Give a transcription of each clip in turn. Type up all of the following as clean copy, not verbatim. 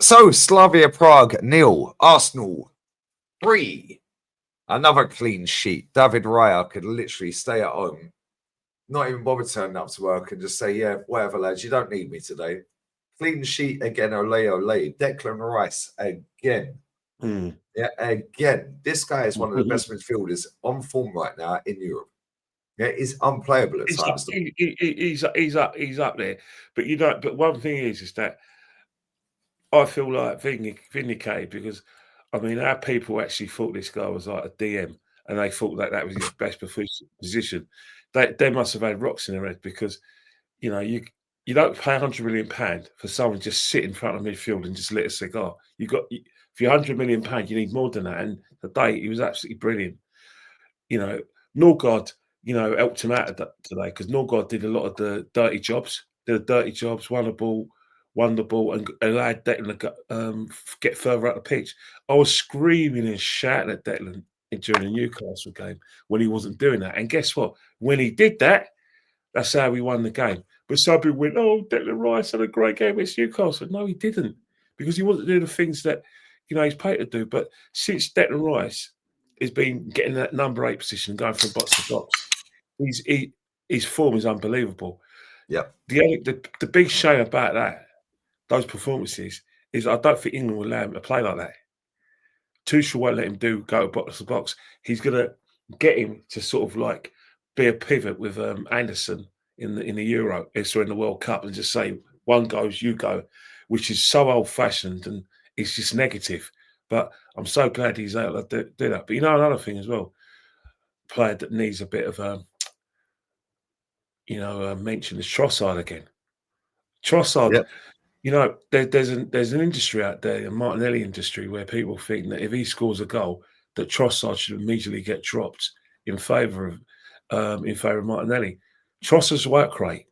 So, Slavia Prague 0, Arsenal 3. Another clean sheet. David Raya could literally stay at home, not even bother turning up to work and just say, yeah, whatever, lads, you don't need me today. Clean sheet again, ole, ole. Declan Rice again. Yeah, again. This guy is one of the best midfielders on form right now in Europe. Yeah, he's unplayable at times. He's up there. But you know, but one thing is that I feel like vindicated because I mean our people actually thought this guy was like a DM and they thought that was his best position. They must have had rocks in their head because you know you don't pay £100 million for someone just sit in front of midfield and just lit a cigar. For your £100 million, you need more than that. And today he was absolutely brilliant. You know, Norgard, helped him out today because Norgard did a lot of the dirty jobs. Won the ball, and allowed Declan to get further out the pitch. I was screaming and shouting at Declan during the Newcastle game when he wasn't doing that. And guess what? When he did that, that's how we won the game. But some people went, "Oh, Declan Rice had a great game against Newcastle." No, he didn't, because he wasn't doing the things that he's paid to do. But since Declan Rice has been getting that number 8 position, going from box to box, his form is unbelievable. Yeah. The big shame about those performances is I don't think England will allow him to play like that. Tuchel won't let him go box to box. He's going to get him to sort of like be a pivot with Anderson in the Euro, so in the World Cup, and just say one goes, you go, which is so old fashioned and it's just negative. But I'm so glad he's able to do that. But another thing as well, player that needs a bit of mention is Trossard again. Trossard. Yep. There's an industry out there, a Martinelli industry, where people think that if he scores a goal, that Trossard should immediately get dropped in favour of Martinelli. Trossard's work rate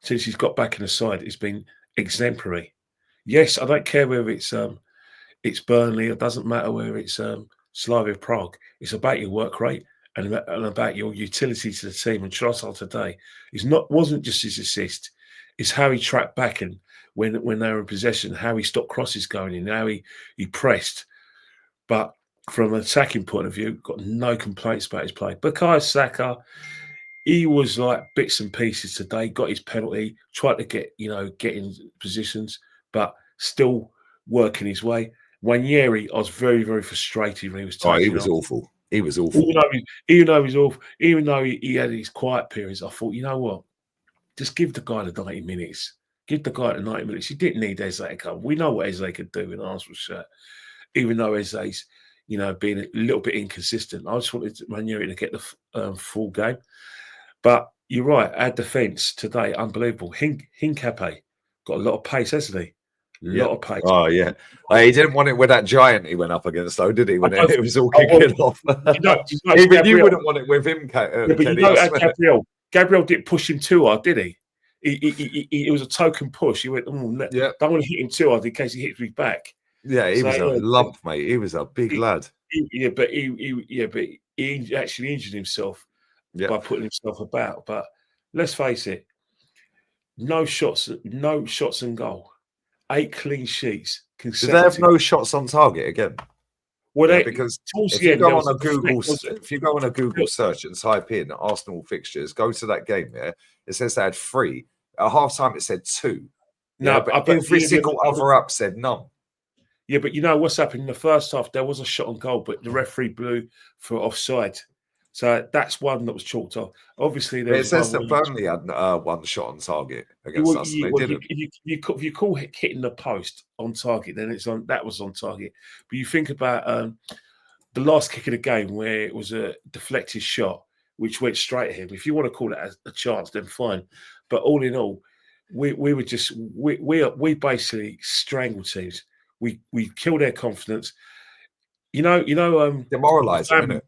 since he's got back in the side has been exemplary. Yes, I don't care whether it's Burnley. It doesn't matter whether it's Slavia Prague. It's about your work rate and about your utility to the team. And Trossard today wasn't just his assist; it's how he tracked back and when they were in possession, how he stopped crosses going in, how he pressed. But from an attacking point of view, got no complaints about his play. Bukayo Saka, he was like bits and pieces today, got his penalty, tried to get in positions, but still working his way. Nwaneri, I was very, very frustrated when he was taking he was awful. He was awful. Even though he was awful, even though he had his quiet periods, I thought, you know what? Just give the guy the 90 minutes. Give the guy the 90 minutes. He didn't need Eze to come. We know what Eze could do in Arsenal's shirt, even though Eze's, being a little bit inconsistent. I just wanted Ranieri to get the full game. But you're right, our defence today, unbelievable. Hincapié got a lot of pace, hasn't he? A lot of pace. Oh, yeah. He didn't want it with that giant he went up against, though, did he? When it was all kicking off. Even you wouldn't want it with him, Kenny. Gabriel didn't push him too hard, did he? It was a token push. He went, don't want to hit him too hard in case he hits me back. Yeah, he was a lump, mate. He was a big lad. But he actually injured himself by putting himself about. But let's face it, no shots and goal. 8 clean sheets. Did they have no shots on target again? Well, because if you go on a Google search and type in Arsenal fixtures, go to that game there. It says they had 3. At half time, it said 2. But every single other up said none. Yeah, but you know what's happened in the first half? There was a shot on goal, but the referee blew for offside. So that's one that was chalked off. Obviously, it says that Burnley had one shot on target against us. They didn't. If you call hitting the post on target, then that was on target. But you think about the last kick of the game where it was a deflected shot which went straight at him. If you want to call it a chance, then fine. But all in all, we basically strangled teams. We killed their confidence. Demoralising, isn't it?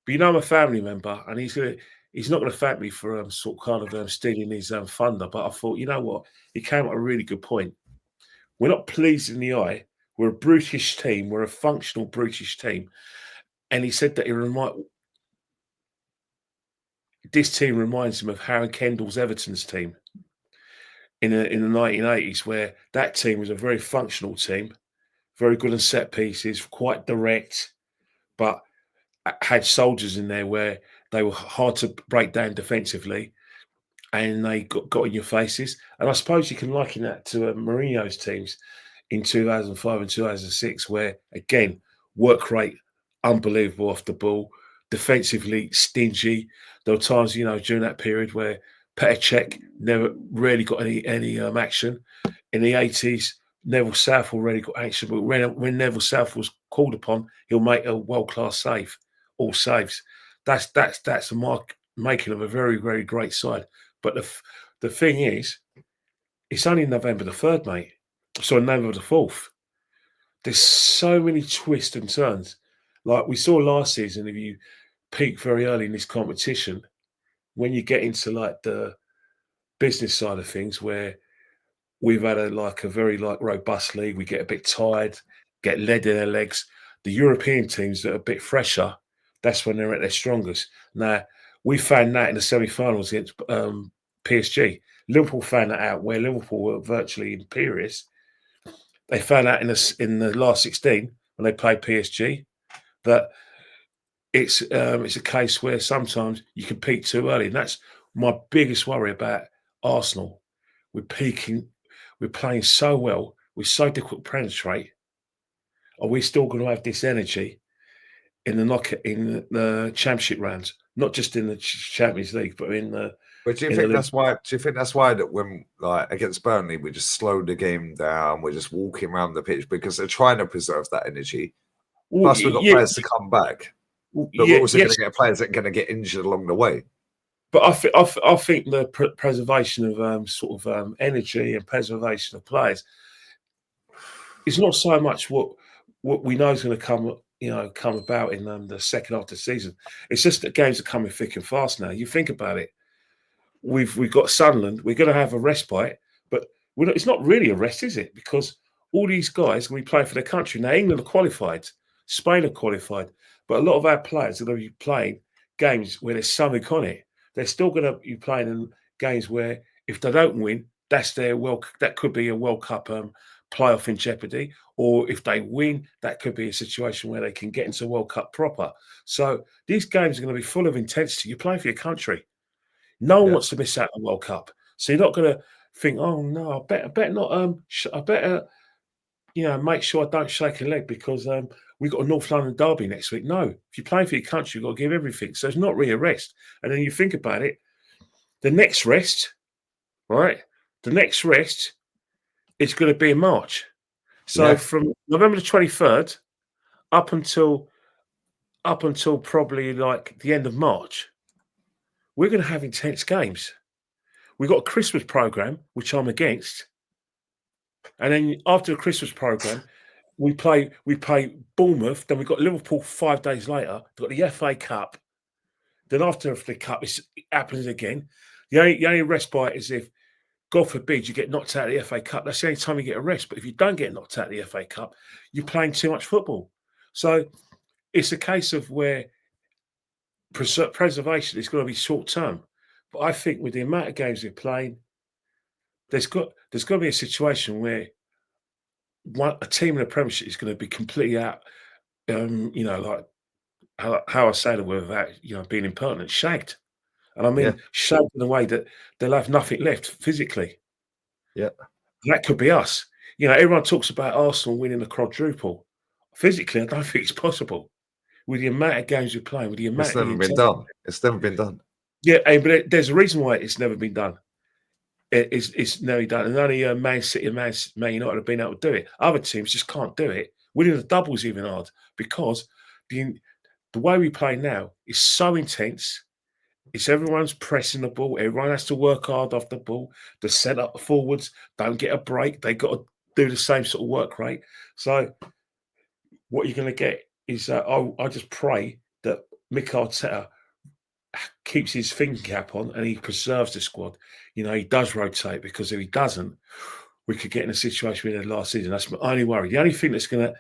But I'm a family member, and he's not going to thank me for stealing his thunder. But I thought, you know what? He came at a really good point. We're not pleased in the eye. We're a brutish team. We're a functional brutish team. And he said that this team reminds him of Harry Kendall's Everton's team in the 1980s, where that team was a very functional team. very good on set pieces, quite direct, but had soldiers in there where they were hard to break down defensively, and they got in your faces. And I suppose you can liken that to Mourinho's teams in 2005 and 2006, where, again, work rate unbelievable off the ball, defensively stingy. There were times, during that period where Petr Cech never really got any action. In the 80s, Neville South already got action, but when Neville South was called upon, he'll make a world-class save, all saves. That's a mark making of a very, very great side. But the thing is, it's only November the 3rd, mate. So November the 4th. There's so many twists and turns. Like we saw last season, if you peak very early in this competition, when you get into like the business side of things, where we've had a very robust league, we get a bit tired, get lead in their legs. The European teams that are a bit fresher, that's when they're at their strongest. Now, we found that in the semi-finals against PSG. Liverpool found that out where Liverpool were virtually imperious. They found out in the last 16 when they played PSG that it's a case where sometimes you can peak too early, and that's my biggest worry about Arsenal. We're peaking, we're playing so well, we're so difficult to penetrate. Are we still going to have this energy in the championship rounds, not just in the Champions League, but in the? But do you think that's why? Do you think that's why that when against Burnley we just slowed the game down? We're just walking around the pitch because they're trying to preserve that energy. Well, Plus, we've got players to come back, but we're also going to get players that are going to get injured along the way. But I think the preservation of energy and preservation of players is not so much what we know is going to come about in the second half of the season. It's just that games are coming thick and fast now. You think about it. We've got Sunderland. We're going to have a respite, but it's not really a rest, is it? Because all these guys we play for their country. Now England are qualified, Spain are qualified, but a lot of our players are going to be playing games where there's something on it. They're still going to be playing in games where if they don't win, that could be a World Cup playoff in jeopardy. Or if they win, that could be a situation where they can get into World Cup proper. So these games are going to be full of intensity. You play for your country. No one wants to miss out on the World Cup. So you're not going to think, oh no, I better not. I better, make sure I don't shake a leg because we've got a North London derby next week. No, if you play for your country, you've got to give everything. So it's not really a rest. And then you think about it, the next rest, right? The next rest is going to be in March. So from November the 23rd up until probably like the end of March, we're going to have intense games. We've got a Christmas program, which I'm against. And then after the Christmas program, we play Bournemouth. Then we've got Liverpool 5 days later. We've got the FA Cup. Then after the Cup, it happens again. The only respite is if, God forbid, you get knocked out of the FA Cup. That's the only time you get a rest. But if you don't get knocked out of the FA Cup, you're playing too much football. So it's a case of where preservation is going to be short term. But I think with the amount of games we're playing, there's got to be a situation where a team in the Premiership is going to be completely out. Like how I say the word without being impertinent, shagged. And I mean shagged in a way that they'll have nothing left physically. Yeah, that could be us. Everyone talks about Arsenal winning the quadruple. Physically, I don't think it's possible with the amount of games we're playing. With the amount, it's never been done. It's never been done. Yeah, but there's a reason why it's never been done. It's never done, and only Man City and Man United have been able to do it. Other teams just can't do it. Winning the double's even hard because the way we play now is so intense. It's everyone's pressing the ball. Everyone has to work hard off the ball. The set up forwards don't get a break. They got to do the same sort of work rate. So what you're going to get is I just pray that Mikel Arteta keeps his thinking cap on and he preserves the squad. He does rotate, because if he doesn't, we could get in a situation we had last season. That's my only worry. The only thing that's going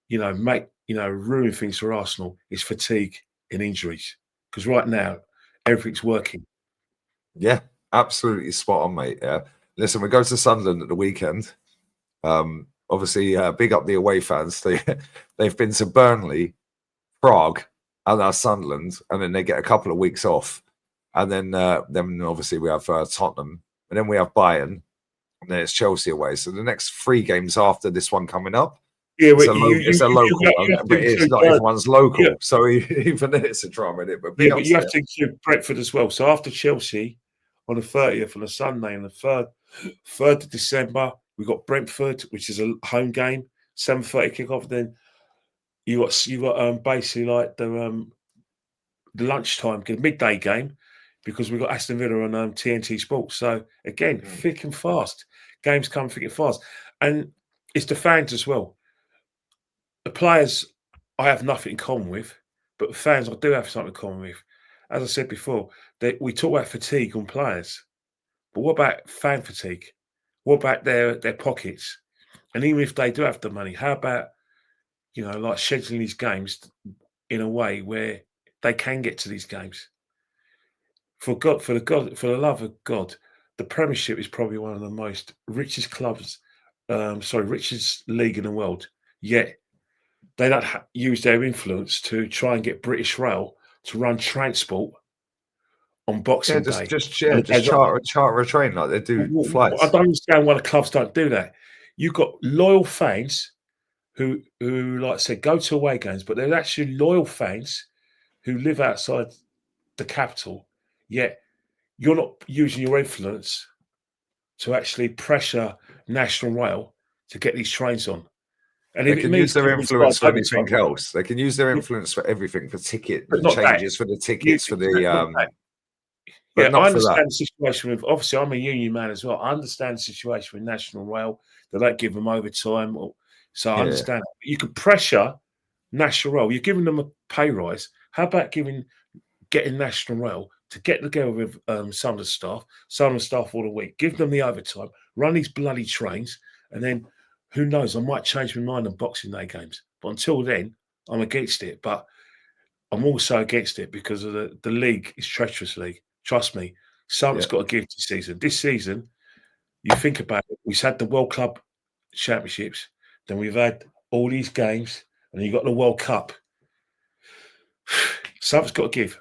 to, ruin things for Arsenal is fatigue and injuries. Because right now, everything's working. Yeah, absolutely spot on, mate. Yeah. Listen, we go to Sunderland at the weekend. obviously, big up the away fans. They've been to Burnley, Prague, and now Sunderland, and then they get a couple of weeks off, and then obviously we have Tottenham, and then we have Bayern, and then it's Chelsea away. So the next 3 games after this one coming up, Yeah, it's a local one, but it's not everyone's local. Yeah. So even then it's a drama in it. But yeah, but you have to include Brentford as well. So after Chelsea on the 30th on a Sunday, and the 3rd of December, we've got Brentford, which is a home game, 7:30 kickoff. Then you got basically like the lunchtime, midday game, because we've got Aston Villa on TNT Sports. So again, thick and fast. Games come thick and fast. And it's the fans as well. The players I have nothing in common with, but the fans I do have something in common with. As I said before, we talk about fatigue on players, but what about fan fatigue? What about their pockets? And even if they do have the money, how about, like scheduling these games in a way where they can get to these games? For the love of God, the Premiership is probably one of the most richest clubs, richest league in the world. Yet they don't use their influence to try and get British Rail to run transport on Boxing Day. Just charter a train like they do flights. I don't understand why the clubs don't do that. You've got loyal fans who, like I said, go to away games, but they're actually loyal fans who live outside the capital. Yet you're not using your influence to actually pressure National Rail to get these trains on. And they can use their influence for anything else. They can use their influence for everything, for ticket changes, for the tickets, for the. I understand the situation with. Obviously, I'm a union man as well. I understand the situation with National Rail. They don't give them overtime, so I understand. You could pressure National Rail. You're giving them a pay rise. How about getting National Rail to get together with some of the staff all the week, give them the overtime, run these bloody trains, and then who knows, I might change my mind on Boxing Day games. But until then, I'm against it. But I'm also against it because of the league is treacherous league. Trust me, something's got to give this season. This season, you think about it, we've had the World Club Championships, then we've had all these games, and you've got the World Cup. Something's got to give.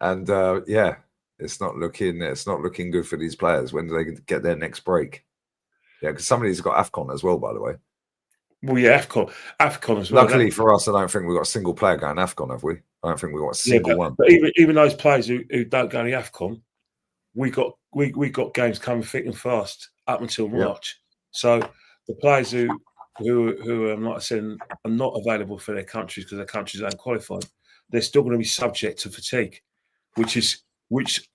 And it's not looking good for these players. When do they get their next break? Yeah, because somebody's got AFCON as well, by the way. Well, yeah, AFCON as well. Luckily for us, I don't think we've got a single player going AFCON, have we? I don't think we've got a single one. But even those players who don't go to AFCON, we got games coming thick and fast up until March. So the players who like I said, are not available for their countries because their countries aren't qualified, they're still going to be subject to fatigue, which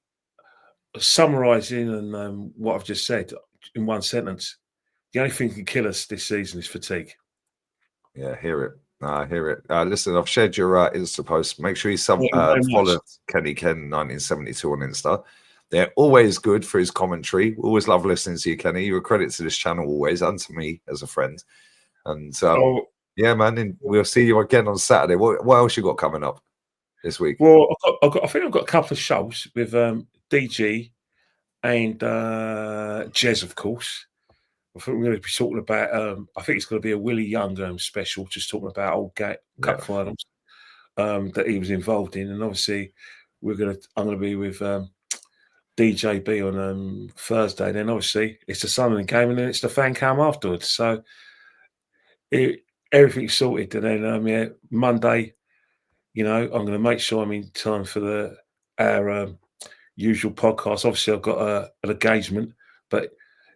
summarising and what I've just said in one sentence. The only thing that can kill us this season is fatigue. Yeah, hear it. I hear it. Listen, I've shared your Insta post. Make sure you follow Kenny Ken 1972 on Insta. They're always good for his commentary. We always love listening to you, Kenny. You're a credit to this channel always, and to me as a friend. And yeah, man, we'll see you again on Saturday. What else you got coming up this week? Well, I think I've got a couple of shows with DG and Jez, of course. I think we're going to be talking about. I think it's going to be a Willie Young special, just talking about old cup finals that he was involved in, and obviously I'm going to be with DJB on Thursday. And then obviously it's the Sunderland game, and then it's the fan cam afterwards. So everything's sorted, and then Monday, I'm going to make sure I'm in time for our usual podcast. Obviously, I've got an engagement, but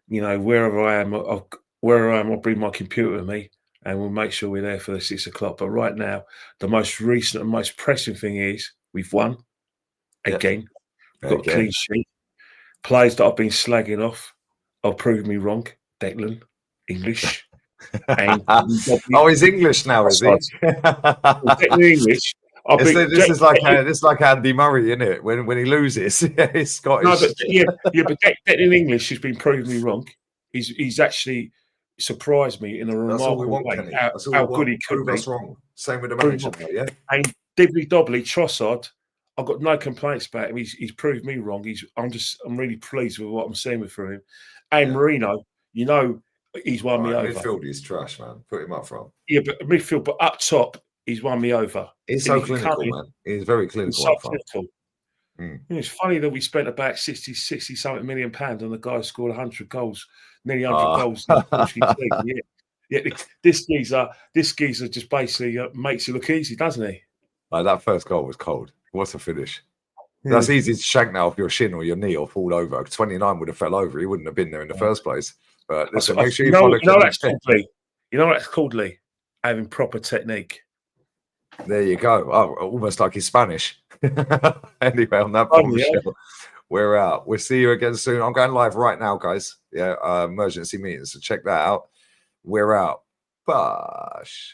wherever I am, I'll bring my computer with me, and we'll make sure we're there for the 6 o'clock. But right now, the most recent and most pressing thing is we've won again. We've got a clean sheet. Players that I've been slagging off are proving me wrong. Declan, English. And he's English now, is he? Declan English. This is like Andy Murray, isn't it? When he loses, he's Scottish. No, but Declan English has been proving me wrong. He's actually surprised me in a remarkable way. How good he could be. That's wrong. Same with the manager, And Dibbly Dobbly Trossard, I've got no complaints about him. He's proved me wrong. I'm really pleased with what I'm seeing with him. And Marino, he's won me over. Midfield is trash, man. Put him up front. Yeah, but midfield, but up top, he's won me over. He's so clinical, man. He's very clinical so up front. clinical. It's funny that we spent about 60 something million pounds on the guy who scored 100 goals, nearly 100 goals in the Portuguese league. Yeah, this geezer just basically makes it look easy, doesn't he? Like, that first goal was cold. What's a finish? That's easy to shank now off your shin or your knee or fall over. 29 would have fell over. He wouldn't have been there in the first place. But listen, make sure you follow. You know that's called, Lee. You know that's called, Lee, having proper technique. There you go. Oh, almost like he's Spanish. Anyway, on that bombshell, we're out. We'll see you again soon. I'm going live right now, guys. Yeah, emergency meetings. So check that out. We're out. Bosh.